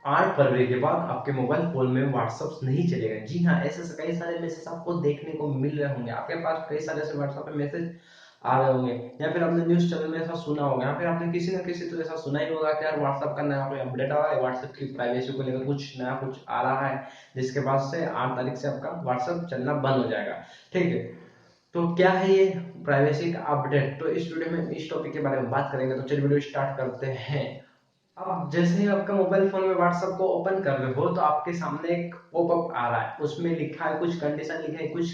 8 फरवरी के बाद आपके मोबाइल फ़ोन में व्हाट्सएप नहीं चलेगा। जी हाँ, ऐसे कई सारे मैसेज आपको देखने को मिल रहे होंगे। आपके पास कई सारे ऐसे व्हाट्सएप पे मैसेज आ रहे होंगे, या फिर आपने न्यूज़ चैनल में ऐसा सुना होगा, या फिर आपने किसी न किसी तो ऐसा सुना ही होगा कि यार व्हाट्सएप का नया कोई अपडेट आ रहा है, व्हाट्सएप की प्राइवेसी को लेकर कुछ नया कुछ आ रहा है, जिसके बाद से 8 तारीख से आपका व्हाट्सएप चलना बंद हो जाएगा। ठीक है? तो क्या है ये प्राइवेसी का अपडेट? तो इस वीडियो में इस टॉपिक के बारे में बात करेंगे। तो चलिए वीडियो स्टार्ट करते हैं। अब जैसे ही आपका मोबाइल फोन में व्हाट्सएप को ओपन कर रहे हो तो आपके सामने एक पॉपअप आ रहा है, उसमें लिखा है कुछ कंडीशन, लिखे है कुछ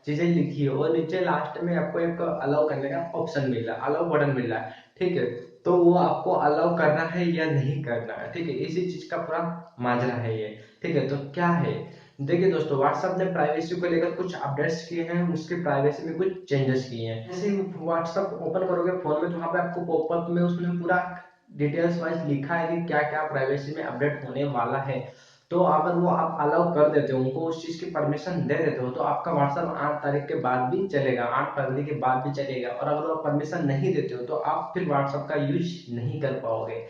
चीजें लिखी है, और नीचे लास्ट में आपको एक अलाउ करने का ऑप्शन मिल रहा है, अलाउ बटन मिल रहा है। ठीक है? तो वो आपको अलाउ करना है या नहीं करना है। ठीक है? इसी चीज का पूरा माजरा है ये। ठीक है? तो क्या है, देखिए दोस्तों, व्हाट्सएप ने प्राइवेसी को लेकर कुछ अपडेट्स किए हैं, उसके प्राइवेसी में कुछ चेंजेस किए हैं। जैसे ही व्हाट्सएप ओपन करोगे फोन में तो वहां पे आपको पॉपअप में उसमें पूरा डिटेल्स वाइज लिखा है कि क्या क्या प्राइवेसी में अपडेट होने वाला है। तो अगर वो आप अलाउ कर देते हो, उनको उस चीज की परमिशन दे देते हो, तो आपका व्हाट्सएप 8 तारीख के बाद भी चलेगा, 8 फरवरी के बाद भी चलेगा। और अगर आप परमिशन नहीं देते हो तो आप फिर व्हाट्सएप का यूज नहीं कर पाओगे।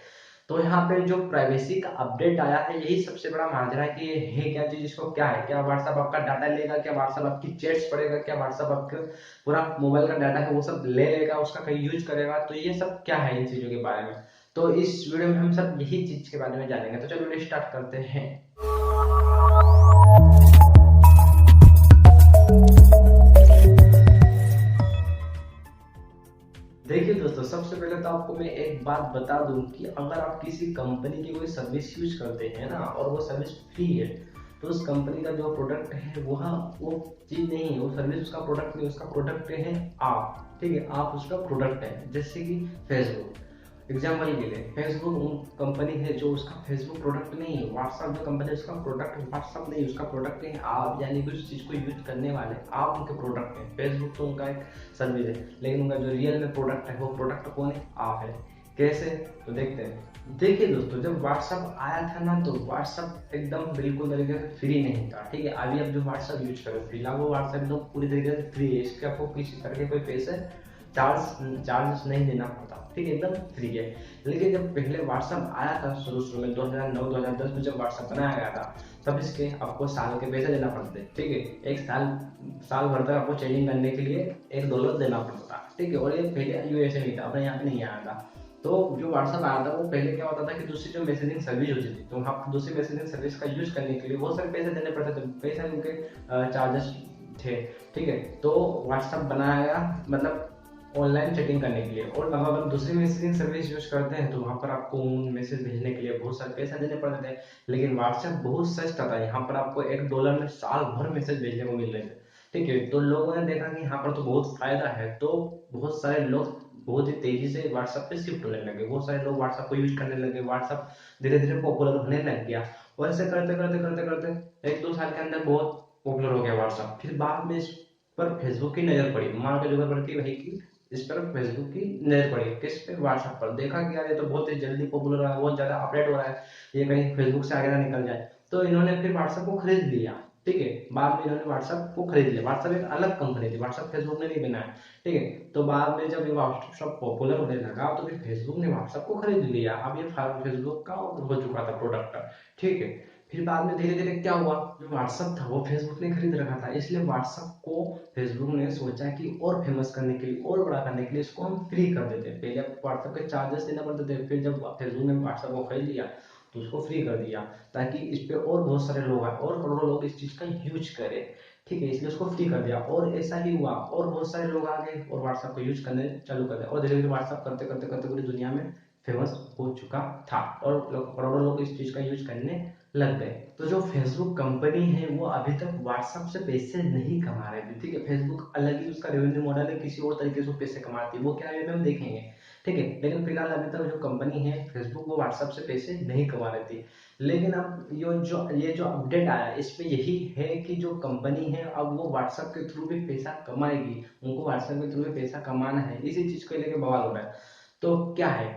तो यहाँ पे जो प्राइवेसी का अपडेट आया है, यही सबसे बड़ा माजरा है कि ये है क्या चीज, इसको क्या है, क्या व्हाट्सएप आपका डाटा लेगा, क्या व्हाट्सएप आपकी चैट्स पढ़ेगा, क्या व्हाट्सएप आपका पूरा मोबाइल का डाटा है वो सब ले लेगा, उसका कहीं यूज करेगा। तो ये सब क्या है इन चीजों के बारे में, तो इस वीडियो में हम सब यही चीज के बारे में जानेंगे। तो चलो वीडियो स्टार्ट करते हैं। देखिए दोस्तों, सबसे पहले तो आपको मैं एक बात बता दूं कि अगर आप किसी कंपनी की कोई सर्विस यूज करते हैं ना, और वो सर्विस फ्री है, तो उस कंपनी का जो प्रोडक्ट है वहाँ वो चीज नहीं है, वो सर्विस उसका प्रोडक्ट नहीं, उसका प्रोडक्ट है आप। ठीक है? आप उसका प्रोडक्ट है। जैसे कि फेसबुक, एग्जाम्पल के लिए फेसबुक कंपनी है जो उसका फेसबुक प्रोडक्ट नहीं है। व्हाट्सएप जो कंपनी है उसका प्रोडक्ट व्हाट्सएप नहीं, उसका प्रोडक्ट नहीं आप, यानी कि उस चीज को यूज करने वाले आप उनके प्रोडक्ट हैं। फेसबुक तो उनका एक सर्विस है, लेकिन उनका जो रियल में प्रोडक्ट है वो प्रोडक्ट कौन है? आप है। कैसे? तो देखते हैं। देखिए दोस्तों, जब व्हाट्सएप आया था ना, तो व्हाट्सएप एकदम बिल्कुल तरीके से फ्री नहीं था। ठीक है? अभी आप जो व्हाट्सएप यूज करो, फिलहाल वो व्हाट्सएप एकदम पूरी तरीके से फ्री है, इसके आपको किसी तरह के कोई पैसे चार्ज नहीं देना पड़ता। ठीक है? एकदम फ्री है। लेकिन जब पहले व्हाट्सएप आया था शुरू शुरू में 2009-2010 में जब व्हाट्सएप बनाया गया था, तब इसके आपको साल के पैसे देना पड़ते थे। ठीक है? एक साल भर तक आपको चेंजिंग करने के लिए $1 देना पड़ता था। ठीक है? और ये पहले यूएसए में था, अपने यहाँ पे नहीं आया था। तो जो व्हाट्सएप आया था वो पहले क्या होता था कि दूसरी जो मैसेजिंग सर्विस होती थी, तो वहाँ दूसरी मैसेजिंग सर्विस का यूज करने के लिए बहुत सारे पैसे देने पड़ते थे, कई सारे उनके चार्जेस थे। ठीक है? तो व्हाट्सएप बनाया गया मतलब ऑनलाइन चैटिंग करने के लिए। और अगर आप दूसरी मैसेजिंग सर्विस यूज करते हैं तो वहाँ पर आपको मैसेज भेजने के लिए बहुत सारे पैसे देने पड़ते थे। लेकिन व्हाट्सएप बहुत सस्ता था, यहाँ पर आपको $1 में साल भर मैसेज भेजने को मिल रहे थे। ठीक है? तो लोगों ने देखा कि यहाँ पर तो बहुत फायदा है, तो बहुत सारे लोग बहुत ही तेजी से व्हाट्सएप पे शिफ्ट होने लगे, बहुत सारे लोग व्हाट्सएप को यूज करने लगे, व्हाट्सएप धीरे धीरे पॉपुलर होने लग गया। और ऐसे करते करते करते करते 1-2 साल के अंदर बहुत पॉपुलर हो गया व्हाट्सएप। फिर बाद में इस पर फेसबुक की नजर पड़ी, मान के जो पड़ती है भाई की, इस पर फेसबुक की नजर पड़ी, किस पे? व्हाट्सएप पर। देखा कि यार ये तो बहुत ही जल्दी पॉपुलर हो रहा है, बहुत ज्यादा अपडेट हो रहा है, ये कहीं फेसबुक से आगे ना निकल जाए। तो इन्होंने फिर व्हाट्सएप को खरीद लिया। ठीक है? बाद में इन्होंने व्हाट्सएप को खरीद लिया। व्हाट्सएप एक अलग कंपनी थी, व्हाट्सएप फेसबुक ने नहीं बनाया। ठीक है? तो बाद में जब ये व्हाट्सएप पॉपुलर होने लगा तो फिर फेसबुक ने व्हाट्सएप को खरीद लिया। अब ये फेसबुक का हो चुका था प्रोडक्ट। ठीक है? फिर बाद में धीरे धीरे क्या हुआ, जो व्हाट्सएप था वो फेसबुक ने खरीद रखा था, इसलिए व्हाट्सएप को फेसबुक ने सोचा कि और फेमस करने के लिए और बड़ा करने के लिए इसको हम फ्री कर देते हैं। पहले व्हाट्सएप के चार्जेस देना पड़ते थे, फिर जब फेसबुक ने व्हाट्सएप को खरीद लिया तो उसको फ्री कर दिया, ताकि इस पे और बहुत सारे लोग आए और करोड़ों लोग इस चीज का यूज करें। ठीक है? इसलिए उसको फ्री कर दिया, और ऐसा ही हुआ, और बहुत सारे लोग आ गए और व्हाट्सएप को यूज करने चालू कर दिया, और धीरे धीरे व्हाट्सएप करते करते करते पूरी दुनिया में फेमस हो चुका था, और करोड़ों लोग इस चीज का यूज करने लग गए। तो जो फेसबुक कंपनी है वो अभी तक व्हाट्सएप से पैसे नहीं कमा रहे थे। ठीक है? फेसबुक अलग ही उसका रेवेन्यू मॉडल है, किसी और तरीके से पैसे कमाती है, वो क्या है हम देखेंगे। ठीक है? लेकिन फिलहाल अभी तक जो कंपनी है फेसबुक, वो व्हाट्सएप से पैसे नहीं कमा रही थी। लेकिन अब ये जो अपडेट आया, इसमें यही है कि जो कंपनी है अब वो व्हाट्सएप के थ्रू भी पैसा कमाएगी, उनको व्हाट्सएप के थ्रू भी पैसा कमाना है, इसी चीज को लेकर बवाल हो रहा है। तो क्या है,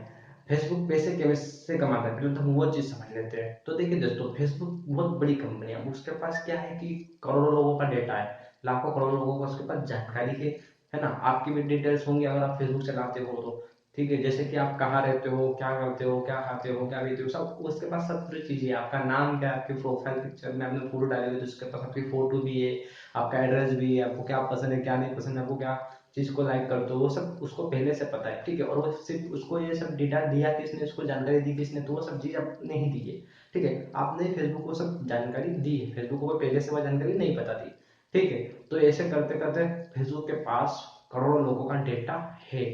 फेसबुक पैसे कैसे कमाता है, पहले तो हम वो चीज समझ लेते हैं। तो देखिए दोस्तों, फेसबुक बहुत बड़ी कंपनी है, उसके पास क्या है कि करोड़ों लोगों का डेटा है, लाखों करोड़ों लोगों का उसके पास जानकारी है ना? आपकी भी डिटेल्स होंगी अगर आप फेसबुक चलाते हो तो। ठीक है, जैसे कि आप कहाँ रहते हो, क्या करते हो, क्या खाते हो, क्या पीते हो, सब उसके पास सब पूरी चीजें हैं। आपका नाम क्या है, आपकी प्रोफाइल पिक्चर में आपने फोटो डाली हुई है तो उसके पास आपकी फोटो भी है, आपका एड्रेस भी है, आपको क्या पसंद है क्या नहीं पसंद है, आपको क्या चीज को लाइक करते हो, वो सब उसको पहले से पता है। ठीक है, और वो सिर्फ उसको ये सब डेटा दिया किसने, उसको जानकारी दी किसने, तो वो सब चीज आपने ही दी है। ठीक है, आपने फेसबुक को सब जानकारी दी है, फेसबुक को पहले से वह जानकारी नहीं पता थी। ठीक है, तो ऐसे करते करते फेसबुक के पास करोड़ों लोगों का डेटा है।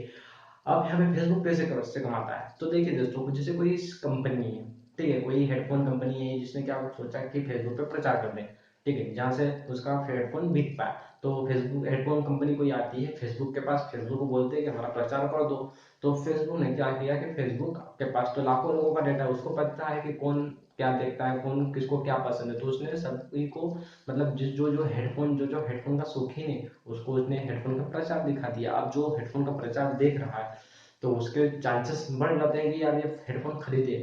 अब यहाँ पे फेसबुक पैसे से कमाता है। तो देखिए दोस्तों, जैसे कोई कंपनी है, ठीक है, कोई हेडफोन कंपनी है जिसने क्या सोचा कि फेसबुक पे प्रचार कर दें, ठीक है, जहाँ से उसका हेडफोन बिक पाए। तो फेसबुक हेडफोन कंपनी कोई आती है फेसबुक के पास, फेसबुक को बोलते हैं कि हमारा प्रचार कर दो। तो फेसबुक ने क्या किया कि फेसबुक के पास तो लाखों लोगों का डेटा है, उसको पता है कि कौन क्या देखता है, कौन किसको क्या पसंद है, तो उसने सभी को, मतलब जिस जो जो हेडफोन जो हेडफोन का शौकीन है उसको उसने हेडफोन का प्रचार दिखा दिया। अब जो हेडफोन का प्रचार देख रहा है तो उसके चांसेस बढ़ जाते हैं कि यार ये हेडफोन खरीदे।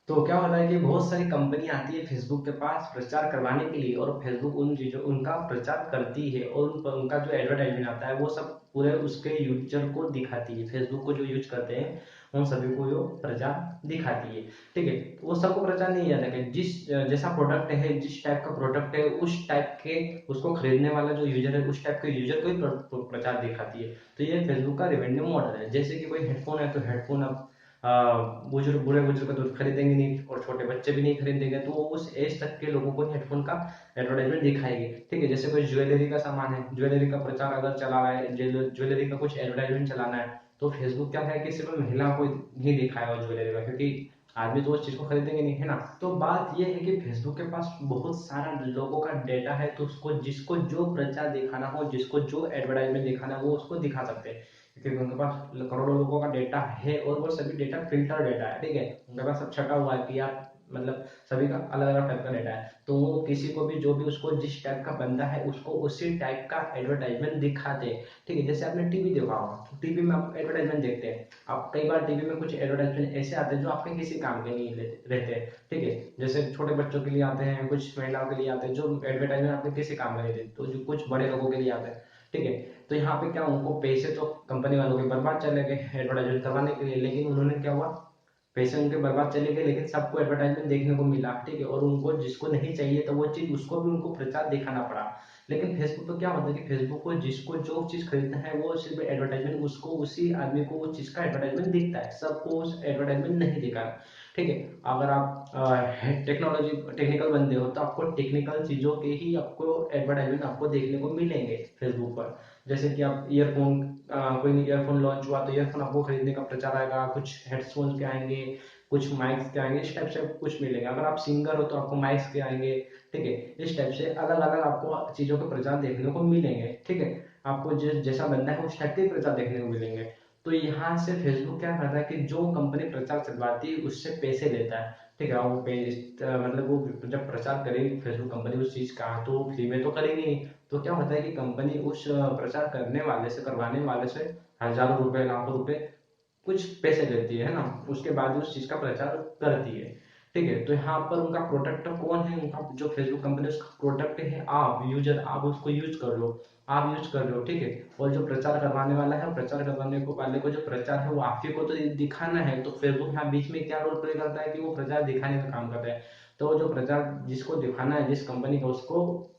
तो क्या होता है कि बहुत सारी कंपनी आती है फेसबुक के पास प्रचार करवाने के लिए, और फेसबुक उन चीजों उनका प्रचार करती है, और उनका जो एडवर्टाइजमेंट आता है वो सब पूरे उसके यूजर को दिखाती है, फेसबुक को जो यूज करते हैं उन सभी को वो प्रचार दिखाती है। ठीक है, तो वो सबको प्रचार नहीं जाता कि जिस जैसा प्रोडक्ट है, जिस टाइप का प्रोडक्ट है उस टाइप के उसको खरीदने वाला जो यूजर है उस टाइप के यूजर को ही प्रचार दिखाती है। तो ये फेसबुक का रेवेन्यू मॉडल है। जैसे कि कोई हेडफोन है तो हेडफोन अब बुजुर्ग, बूढ़े बुजुर्ग तो खरीदेंगे नहीं, और छोटे बच्चे भी नहीं खरीदेंगे, तो वो उस एज तक के लोगों को हेडफोन का एडवर्टाइजमेंट दिखाएगी। ठीक है, जैसे कोई ज्वेलरी का सामान है, ज्वेलरी का प्रचार अगर चला रहा है, ज्वेलरी का कुछ एडवर्टाइजमेंट चलाना है, तो फेसबुक क्या है कि सिर्फ महिला को ही दिखाएगा ज्वेलरी का, क्योंकि आदमी तो उस चीज को खरीदेंगे नहीं, है ना। तो बात यह है कि फेसबुक के पास बहुत सारा लोगों का डेटा है, तो उसको जिसको जो प्रचार दिखाना हो, जिसको जो एडवर्टाइजमेंट दिखाना हो वो उसको दिखा सकते हैं, क्योंकि उनके पास करोड़ों लोगों का डेटा है, और वो सभी डेटा फिल्टर डेटा है। ठीक है, उनके पास सब छटा हुआ है कि यार, मतलब सभी का अलग अलग टाइप का डेटा है, तो वो किसी को भी जो भी उसको जिस टाइप का बंदा है उसको उसी टाइप का एडवर्टाइजमेंट दिखाते हैं। ठीक है, जैसे आपने टीवी देखा होगा, तो टीवी में आप एडवर्टाइजमेंट देखते हैं, आप कई बार टीवी में कुछ एडवर्टाइजमेंट ऐसे आते हैं जो आपके किसी काम के नहीं रहते हैं। ठीक है, जैसे छोटे बच्चों के लिए आते हैं, कुछ महिलाओं के लिए आते हैं, जो एडवर्टाइजमेंट आपके किसी काम के नहीं रहते, तो जो कुछ बड़े लोगों के लिए आते हैं। ठीक है, तो यहाँ पे क्या, उनको पैसे तो कंपनी वालों के बर्बाद चले गए एडवर्टाइजमेंट करवाने के लिए, लेकिन उन्होंने क्या हुआ, पैसे उनके बर्बाद चले गए, लेकिन सबको एडवर्टाइजमेंट देखने को मिला। ठीक है, और उनको जिसको नहीं चाहिए तो वो चीज उसको भी उनको प्रचार दिखाना पड़ा। लेकिन फेसबुक पे क्या होता है कि फेसबुक को जिसको जो चीज खरीदना है वो सिर्फ एडवर्टाइजमेंट, उसको उसी आदमी को वो चीज का एडवर्टाइजमेंट दिखता है, सबको उस एडवर्टाइजमेंट नहीं दिखा। ठीक है, अगर आप टेक्नोलॉजी टेक्निकल बंदे हो तो आपको टेक्निकल चीजों के ही आपको एडवर्टाइजमेंट आपको देखने को मिलेंगे फेसबुक पर। जैसे कि आप ईयरफोन, कोई ईयरफोन लॉन्च हुआ तो ईयरफोन आपको खरीदने का प्रचार आएगा, कुछ हेडफोन्स के आएंगे, कुछ माइक्स के आएंगे, इस टाइप से कुछ मिलेगा। अगर आप सिंगर हो तो आपको माइक्स के आएंगे। ठीक है, इस टाइप से अलग अलग आपको चीजों के प्रचार देखने को मिलेंगे। ठीक है, आपको जैसा बनना है उस टाइप के प्रचार देखने को मिलेंगे। तो यहाँ से फेसबुक क्या करता है कि जो कंपनी प्रचार चलवाती है उससे पैसे लेता है। ठीक है, वो मतलब वो जब प्रचार करेगी फेसबुक कंपनी उस चीज का, तो फ्री में तो करेगी नहीं। तो क्या होता है कि कंपनी उस प्रचार करने वाले से, करवाने वाले से हजारों रुपए, लाखों रुपए कुछ पैसे लेती है ना, उसके बाद उस चीज का प्रचार करती है। ठीक है, तो यहाँ पर उनका प्रोडक्ट कौन है, उनका जो फेसबुक कंपनी उसका प्रोडक्ट है, आप यूजर, आप उसको यूज कर लो, आप यूज कर रहे हो। ठीक है, और जो प्रचार करवाने वाला है, प्रचार करवाने को वाले को जो प्रचार है वो आप ही को तो दिखाना है। तो फेसबुक यहाँ बीच में क्या रोल प्ले करता है कि वो प्रचार दिखाने का काम करता है। तो जो प्रचार जिसको दिखाना है, जिस कंपनी का, उसको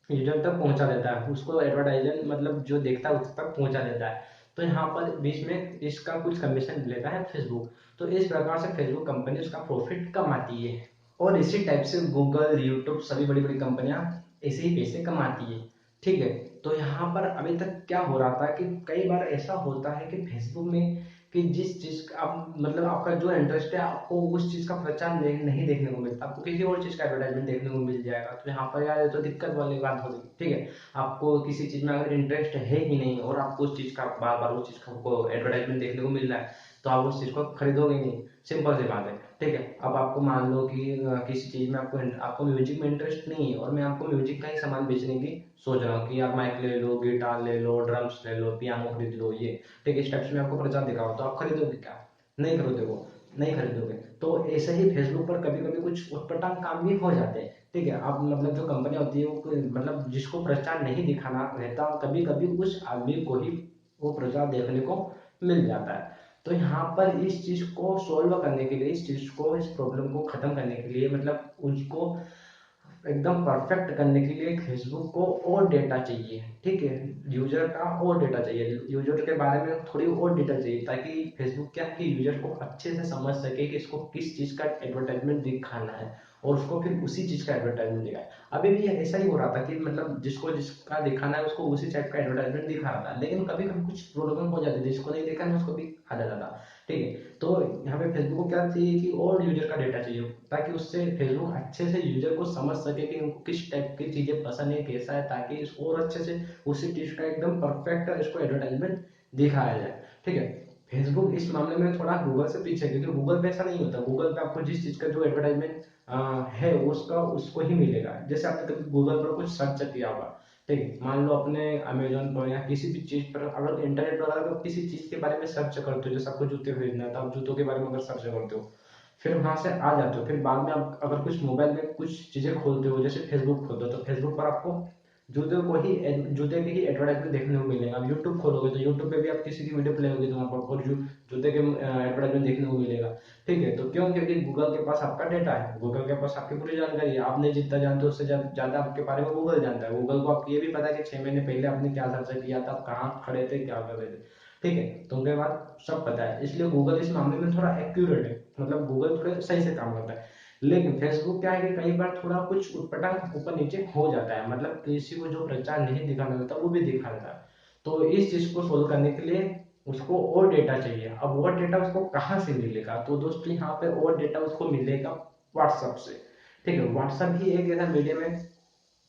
यूजर तक पहुंचा देता है, उसको एडवर्टाइजमेंट मतलब जो देखता है उस तक पहुंचा देता है। तो यहाँ पर बीच में इसका कुछ कमीशन लेता है फेसबुक। तो इस प्रकार से फेसबुक कंपनी उसका प्रॉफिट कमाती है, और इसी टाइप से गूगल, यूट्यूब, सभी बड़ी बड़ी कंपनियां ऐसे ही पैसे कमाती है। ठीक है, तो यहाँ पर अभी तक क्या हो रहा था कि कई बार ऐसा होता है कि फेसबुक में कि जिस चीज का आप, मतलब आपका जो इंटरेस्ट है आपको उस चीज का प्रचार नहीं देखने को मिलता, आपको किसी और चीज का एडवर्टाइजमेंट देखने को मिल जाएगा। तो यहाँ पर यार ये तो दिक्कत वाली बात हो गई। ठीक है, आपको किसी चीज में अगर इंटरेस्ट है ही नहीं और आपको उस चीज का बार बार उस चीज का आपको एडवर्टाइजमेंट देखने को मिल रहा है, तो आप उस चीज को खरीदोगे नहीं। सिंपल सी बात है। ठीक है, अब आपको मान लो कि किसी चीज में आपको आपको म्यूजिक में इंटरेस्ट नहीं है, और मैं आपको म्यूजिक का ही सामान बेचने की सोच रहा हूँ कि यार माइक ले लो, गिटार ले लो, ड्रम्स ले लो, पियानो खरीद लो, ये ठीक है, स्टेप्स में आपको प्रचार दिखाओ, तो आप खरीदोगे क्या? नहीं खरीदोगे, नहीं खरीदोगे। तो ऐसे ही फेसबुक पर कभी कभी कुछ उटपटांग काम भी हो जाते हैं। ठीक है, अब मतलब जो कंपनी होती है वो मतलब जिसको प्रचार नहीं दिखाना रहता, कभी कभी उस आदमी को ही वो प्रचार देखने को मिल जाता है। तो यहाँ पर इस चीज को सॉल्व करने के लिए, इस चीज को, इस प्रॉब्लम को खत्म करने के लिए, मतलब उसको एकदम परफेक्ट करने के लिए फेसबुक को और डेटा चाहिए, ठीक है, यूजर का और डेटा चाहिए, यूजर के बारे में थोड़ी और डिटेल चाहिए, ताकि फेसबुक क्या है कि यूजर को अच्छे से समझ सके कि इसको किस चीज का एडवर्टाइजमेंट दिखाना है और उसको फिर उसी चीज का एडवर्टाइजमेंट दिखाए। अभी भी ऐसा ही हो रहा था कि मतलब जिसको जिसका दिखाना है उसको उसी टाइप का एडवर्टाइजमेंट दिखा रहा था, लेकिन कभी कभी कुछ प्रॉब्लम हो जाती थी, जिसको नहीं देखा ना उसको भी आ जाता था, ठीक है। तो यहाँ पे फेसबुक को क्या चाहिए कि और यूजर का डेटा चाहिए, ताकि उससे फेसबुक अच्छे से यूजर को समझ सके कि उनको किस टाइप की चीजें पसंद है, कैसा है, ताकि इसको और अच्छे से उसी चीज का एकदम परफेक्ट इसको एडवर्टाइजमेंट दिखाया जाए, ठीक है। फेसबुक इस मामले में थोड़ा गूगल से पीछे है, क्योंकि गूगल पे ऐसा नहीं होता, गूगल पे आपको जिस चीज का जो एडवर्टाइजमेंट है उसका उसको ही मिलेगा। जैसे आपने कभी गूगल पर कुछ सर्च किया होगा, ठीक है, मान लो अपने अमेजोन पर या किसी भी चीज पर अगर इंटरनेट पर अगर किसी चीज के बारे में सर्च करते हो, जैसे आपको जूते खरीदना है तो आप जूतों के बारे में अगर सर्च करते हो, फिर वहां से आ जाते हो, फिर बाद में आप अगर कुछ मोबाइल में कुछ चीजें खोलते हो, जैसे फेसबुक खोलते हो, तो फेसबुक पर आपको जूते को ही जूते की ही एडवर्टाइजमेंट देखने को मिलेगा। आप यूट्यूब खोलोगे तो यूट्यूब पे भी आप किसी की वीडियो प्ले होगी तो वहाँ पर और जूते के एडवर्टाइजमेंट देखने को मिलेगा, ठीक है। तो क्यों? क्योंकि गूगल के पास आपका डेटा है, गूगल के पास आपकी पूरी जानकारी है, आपने जितना जानते हो उससे ज्यादा आपके बारे में गूगल जानता है। गूगल को आपको ये भी पता है कि 6 महीने पहले आपने क्या सर्च किया था, आप कहाँ खड़े थे, क्या कर रहे थे, ठीक है। तो उनके बाद सब पता है, इसलिए गूगल इस मामले में थोड़ा एक्यूरेट है, मतलब गूगल थोड़े सही से काम करता है। लेकिन फेसबुक क्या है कि कई बार थोड़ा कुछ उटपटांग ऊपर नीचे हो जाता है, मतलब किसी को जो प्रचार नहीं दिखाना रहता वो भी दिखा देता है। तो इस चीज को सोल्व करने के लिए उसको और डेटा चाहिए। अब और डेटा उसको कहाँ से मिलेगा? तो दोस्तों यहाँ पे और डेटा उसको मिलेगा व्हाट्सएप से, ठीक है। व्हाट्सएप ही एक ऐसा मीडियम है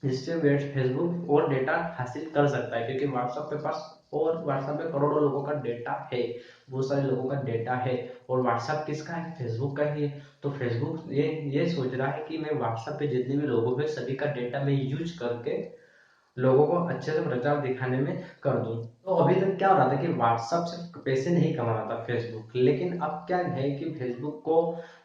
जिससे फेसबुक और डेटा हासिल कर सकता है, क्योंकि व्हाट्सएप के पास और व्हाट्सएप में करोड़ों लोगों का डेटा है, बहुत सारे लोगों का डेटा है। और व्हाट्सएप किसका है? फेसबुक का ही है। तो फेसबुक ये सोच रहा है कि मैं व्हाट्सएप पे जितने भी लोगों हैं सभी का डेटा मैं यूज करके लोगों को अच्छे से प्रचार दिखाने में कर दूं। तो अभी तक क्या हो रहा था कि व्हाट्सएप से पैसे नहीं कमा रहा था फेसबुक, लेकिन अब क्या है कि फेसबुक को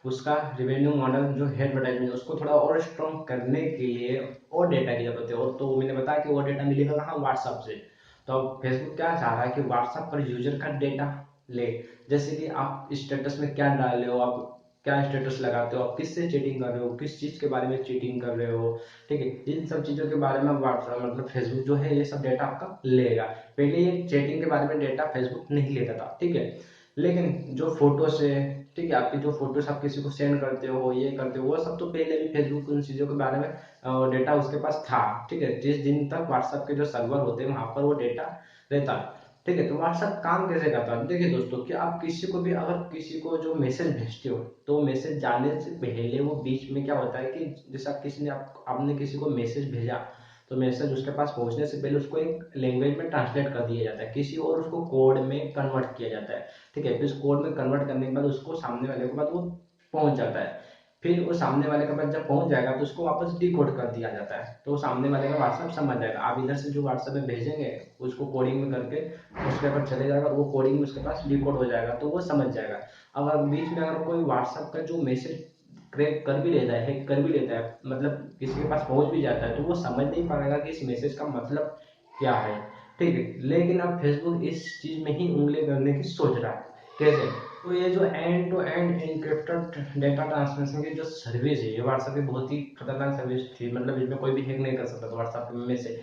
उसका रिवेन्यू मॉडल जो है एडवर्टाइजमेंट उसको थोड़ा और स्ट्रॉन्ग करने के लिए और डेटा की जरूरत है। और तो मैंने बताया कि वो डेटा मिलेगा कहाँ? व्हाट्सएप से। तो अब फेसबुक क्या चाह रहा है कि व्हाट्सएप पर यूजर का डेटा ले, जैसे कि आप स्टेटस में क्या डाल रहे हो, आप क्या स्टेटस लगाते हो, आप किससे चीटिंग कर रहे हो, किस चीज के बारे में चीटिंग कर रहे हो, ठीक है। इन सब चीजों के बारे में व्हाट्सएप मतलब फेसबुक जो है ये सब डेटा आपका लेगा। पहले ये चैटिंग के बारे में डेटा फेसबुक नहीं लेता था, ठीक है। लेकिन जो फोटोज है, ठीक है, आपकी जो फोटोज आप किसी को सेंड करते हो, ये करते हो, वो सब तो पहले भी फेसबुक उन चीजों के बारे में डेटा उसके पास था, ठीक है। जिस दिन तक व्हाट्सएप के जो सर्वर होते हैं वहां पर वो डेटा रहता है, ठीक है। तो व्हाट्सएप काम कैसे करता है? देखिए दोस्तों, कि आप किसी को भी अगर किसी को जो मैसेज भेजते हो, तो मैसेज जाने से पहले वो बीच में क्या होता है कि जैसे आप किसी ने आपने किसी को मैसेज भेजा, तो मैसेज उसके पास पहुंचने से पहले उसको एक लैंग्वेज में ट्रांसलेट कर दिया जाता है किसी और, उसको कोड में कन्वर्ट किया जाता है, ठीक है। फिर उस कोड में कन्वर्ट करने के बाद उसको सामने वाले के पास वो पहुंच जाता है। फिर वो सामने वाले के पास जब पहुंच जाएगा तो उसको वापस डिकोड कर दिया जाता है, तो सामने वाले का व्हाट्सएप समझ जाएगा। आप इधर से जो व्हाट्सएप में भेजेंगे उसको कोडिंग में करके उसके ऊपर चले जाएगा, वो कोडिंग में उसके पास डिकोड हो जाएगा, तो वो समझ जाएगा। अगर बीच में अगर कोई व्हाट्सएप का जो मैसेज क्रैक कर भी लेता है, हैक कर भी लेता है, मतलब किसी के पास पहुंच भी जाता है, तो वो समझ नहीं पाएगा कि इस मैसेज का मतलब क्या है, ठीक है। लेकिन अब फेसबुक इस चीज में ही उंगली करने की सोच रहा है। कैसे? तो ये जो end to end encrypted data transmission की जो सर्विस है, ये व्हाट्सएप की बहुत ही खतरनाक सर्विस थी, मतलब इसमें कोई भी हैक नहीं कर सकता था व्हाट्सएप में से।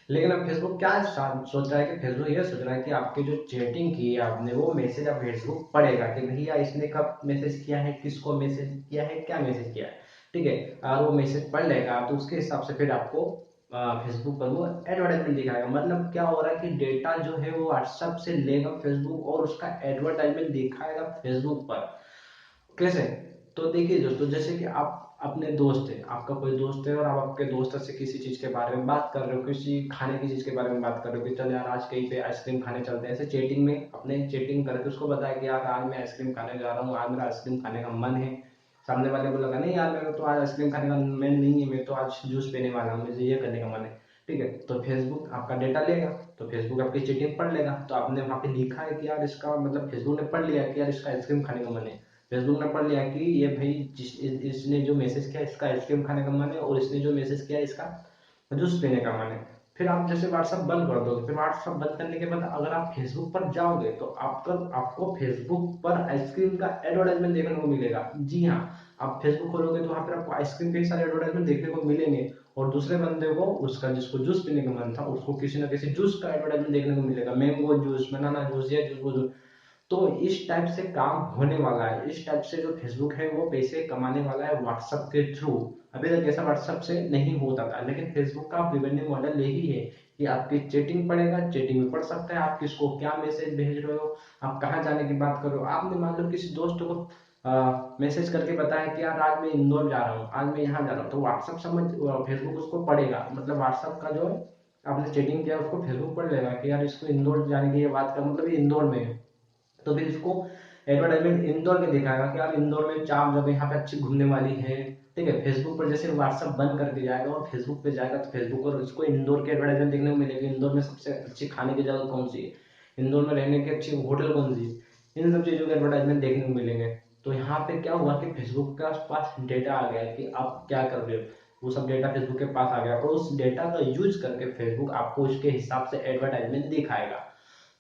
लेकिन अब फेसबुक क्या सोच रहा है कि फेसबुक ये सोच रहा है कि आपकी जो चैटिंग की है आपने, वो मैसेज अब फेसबुक पढ़ेगा कि भैया इसने कब मैसेज किया है, किसको मैसेज किया है, क्या मैसेज किया है, ठीक है। और वो मैसेज पढ़ लेगा तो उसके हिसाब से फिर आपको फेसबुक पर वो एडवर्टाइजमेंट दिखाएगा। मतलब क्या हो रहा है कि डेटा जो है वो व्हाट्सएप से लेगा फेसबुक और उसका एडवर्टाइजमेंट दिखाएगा फेसबुक पर। कैसे? तो देखिए दोस्तों, जैसे कि आप अपने दोस्त है, आपका कोई दोस्त है और आप आपके दोस्त से किसी चीज के बारे में बात कर रहे हो, किसी खाने की चीज के बारे में बात कर रहे हो कि चल यार आज कहीं पे आइसक्रीम खाने चलते हैं, ऐसे चैटिंग में अपने चैटिंग करके उसको बताया कि यार आज मैं आइसक्रीम खाने जा रहा हूँ, आज मेरा आइसक्रीम खाने का मन है। सामने वाले को लगा नहीं यार मेरा तो आज आइसक्रीम खाने का मन नहीं है, मैं तो आज जूस पीने वाला हूँ, मुझे ये करने का मन है, ठीक है। तो फेसबुक आपका डेटा लेगा, तो फेसबुक आपकी चीटिंग पढ़ लेगा, तो आपने वहां पे लिखा है कि यार इसका मतलब फेसबुक ने पढ़ लिया कि यार इसका आइसक्रीम खाने का मन है। फेसबुक ने पढ़ लिया कि ये भाई इसने जो मैसेज किया इसका आइसक्रीम खाने का मन है, और इसने जो मैसेज किया इसका जूस पीने का मन है। फिर आप जैसे व्हाट्सएप बंद कर दोगे, फिर व्हाट्सएप बंद करने के बाद अगर आप फेसबुक पर जाओगे तो आपको फेसबुक पर आइसक्रीम का एडवर्टाइजमेंट देखने को मिलेगा। जी हाँ, आप फेसबुक खोलोगे तो वहां पर आपको आइसक्रीम के सारे एडवर्टाइजमेंट देखने को मिलेंगे, और दूसरे बंदे को उसका जिसको जूस पीने का मन था उसको किसी ना किसी जूस का एडवर्टाइजमेंट देखने को मिलेगा, मैंगो जूस, बनाना जूस, ये जूस, वो जूस। तो इस टाइप से काम होने वाला है, इस टाइप से जो फेसबुक है वो पैसे कमाने वाला है व्हाट्सएप के थ्रू। अभी तक ऐसा व्हाट्सएप से नहीं होता था, लेकिन फेसबुक का रेवेन्यू मॉडल यही है कि आपकी चैटिंग पढ़ेगा, चैटिंग में पढ़ सकता है आप किसको क्या मैसेज भेज रहे हो, आप कहाँ जाने की बात कर रहे हो। आपने मान लो किसी दोस्त को मैसेज करके बताया कि यार आज मैं इंदौर जा रहा हूँ, आज मैं यहाँ जा रहा हूँ, तो व्हाट्सएप समझ फेसबुक उसको पढ़ेगा, मतलब व्हाट्सएप का जो है आपने चैटिंग किया उसको फेसबुक पढ़ लेगा कि यार इसको इंदौर जाने की ये बात कर, मतलब ये इंदौर में है। तो फिर इसको एडवर्टाइजमेंट इंदौर में दिखाएगा कि यार इंदौर में 4 जगह यहाँ पे अच्छी घूमने वाली है। ठीक है, फेसबुक पर जैसे व्हाट्सएप बंद करके जाएगा और फेसबुक पे जाएगा तो फेसबुक पर उसको इंदौर के एडवर्टाइजमेंट देखने को मिलेगी, इंदौर में सबसे अच्छी खाने की जगह कौन सी है, इंदौर में रहने की अच्छी होटल कौन सी है, इन सब चीजों के एडवर्टाइजमेंट देखने को मिलेंगे। तो यहाँ पे क्या हुआ कि फेसबुक के पास डेटा आ गया कि आप क्या कर रहे हो, वो सब डेटा फेसबुक के पास आ गया, और उस डेटा का यूज करके फेसबुक आपको उसके हिसाब से एडवर्टाइजमेंट दिखाएगा।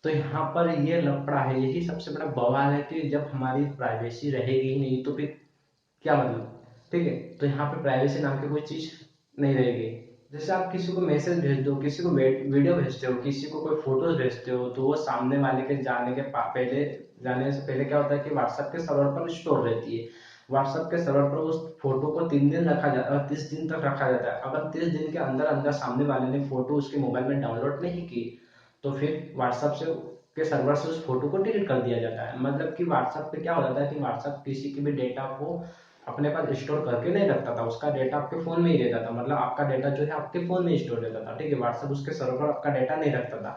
तो यहाँ पर ये लफड़ा है, यही सबसे बड़ा बवाल है कि जब हमारी प्राइवेसी रहेगी ही नहीं तो फिर क्या मतलब। ठीक है, तो यहाँ पे प्राइवेसी नाम की कोई चीज नहीं रहेगी। जैसे आप किसी को मैसेज भेज दो, किसी को वीडियो भेजते हो, किसी को कोई फोटोज भेजते हो, तो वो सामने वाले के जाने से पहले क्या होता है कि व्हाट्सएप के सर्वर पर स्टोर रहती है। व्हाट्सएप के सर्वर पर उस फोटो को 3 दिन रखा जाता है, 30 दिन तक रखा जाता है। अगर 30 दिन के अंदर अंदर सामने वाले ने फोटो उसके मोबाइल में डाउनलोड नहीं की तो फिर व्हाट्सएप से के सर्वर से उस फोटो को डिलीट कर दिया जाता है। मतलब कि व्हाट्सएप पे क्या हो जाता है कि व्हाट्सएप किसी के भी डेटा को अपने पास स्टोर करके नहीं रखता था, उसका डेटा आपके फोन में ही रहता था, मतलब आपका डेटा जो है आपके फोन में स्टोर रहता था। ठीक है, व्हाट्सएप उसके सर्वर पर आपका डेटा नहीं रखता था,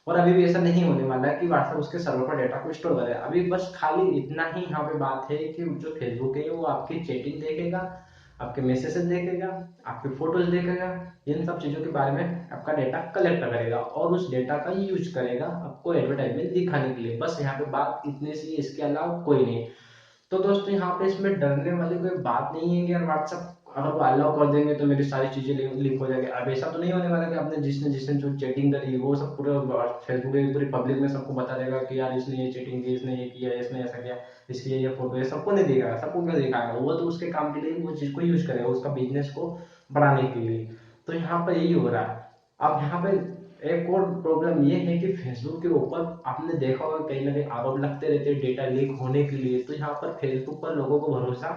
और अभी भी ऐसा नहीं होने वाला है कि व्हाट्सएप उसके सर्वर पर डेटा को स्टोर करे। अभी बस खाली इतना ही यहाँ पे बात है कि जो फेसबुक है वो आपकी चैटिंग देखेगा, आपके मैसेजेस देखेगा, आपके फोटोज देखेगा, इन सब चीजों के बारे में आपका डेटा कलेक्ट करेगा और उस डेटा का यूज करेगा आपको एडवर्टाइजमेंट दिखाने के लिए। बस यहाँ पे बात इतनी सी, इसके अलावा कोई नहीं। तो दोस्तों यहाँ पे इसमें डरने वाली कोई बात नहीं है कि यार व्हाट्सएप अगर वो अलाउ कर देंगे तो मेरी सारी चीजें लीक हो जाएगी। अब ऐसा तो नहीं होने वाला कि आपने जिसने जिसने जो चैटिंग करी वो सब पूरे फेसबुक पे पूरी पब्लिक में सबको बता देगा कि यार इसने ये चैटिंग की, इसने ये किया, इसने ऐसा किया, इसलिए ये फोटो है। सबको नहीं दिखाएगा, सबको क्या दिखाएगा, वो तो उसके काम के लिए वो चीज को यूज करेगा उसका बिजनेस को बढ़ाने के लिए। तो यहाँ पर यही हो रहा है। अब यहाँ पे एक और प्रॉब्लम ये है कि फेसबुक के ऊपर आपने देखा होगा कहीं ना कहीं आरोप लगते रहते हैं डेटा लीक होने के लिए। तो यहाँ पर फेसबुक पर लोगों को भरोसा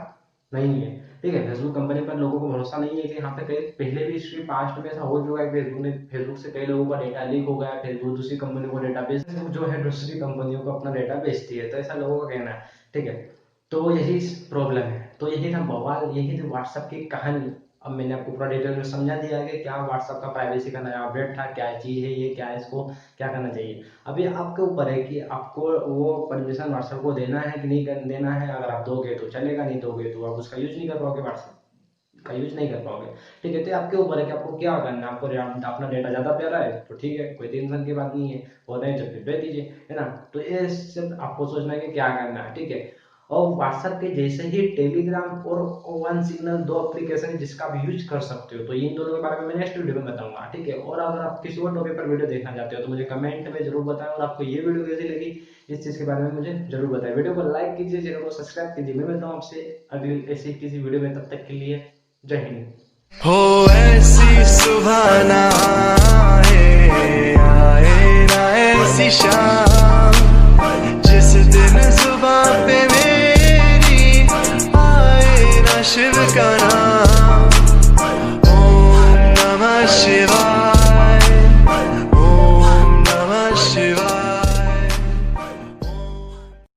नहीं है। ठीक है, फेसबुक कंपनी पर लोगों को भरोसा नहीं है कि यहाँ पे कहीं पहले भी हिस्ट्री पास्ट में ऐसा हो चुका है, फेसबुक से कई लोगों का डेटा लीक हो गया है, फेसबुक दूसरी कंपनी को डेटा बेच, जो है दूसरी कंपनियों को अपना डेटा बेचती है, तो ऐसा लोगों का कहना है। ठीक है, तो यही प्रॉब्लम है। तो यही था बवाल, यही थी व्हाट्सएप की कहानी। अब मैंने आपको पूरा डिटेल में समझा दिया है कि क्या व्हाट्सएप का प्राइवेसी का नया अपडेट था, क्या चीज है ये, क्या इसको क्या करना चाहिए। अब ये आपके ऊपर है कि आपको वो परमिशन व्हाट्सएप को देना है कि नहीं देना है। अगर आप दोगे तो चलेगा, नहीं दोगे तो आप उसका यूज नहीं कर पाओगे, व्हाट्सएप का यूज नहीं कर पाओगे। ठीक है, तो आपके ऊपर है कि आपको क्या करना है। आपको अपना डेटा ज्यादा प्यारा है तो ठीक है, कोई टेंशन की बात नहीं है, और नहीं तो फिर भेज दीजिए, है ना। तो ये सब आपको सोचना है कि क्या करना है। ठीक है, और व्हाट्सएप के जैसे ही टेलीग्राम और वन सिग्नल, 2 एप्लीकेशन है जिसका आप यूज कर सकते हो। तो इन दोनों के बारे में मैं नेक्स्ट वीडियो में बताऊंगा। ठीक है, और अगर आप किसी और टॉपिक पर वीडियो देखना चाहते हो तो मुझे कमेंट में जरूर बताएं, और आपको ये वीडियो कैसी लगी इस चीज के बारे में मुझे जरूर बताएं। वीडियो को लाइक कीजिए, चैनल को सब्सक्राइब कीजिए। मैं मिलता हूँ आपसे अगली ऐसी किसी वीडियो में, तब तक के लिए जय हिंद। हो ऐसी सुबह ना आए ना ऐसी शाम, जिस दिन सुबह पे मेरी आए ना शिव का नाम।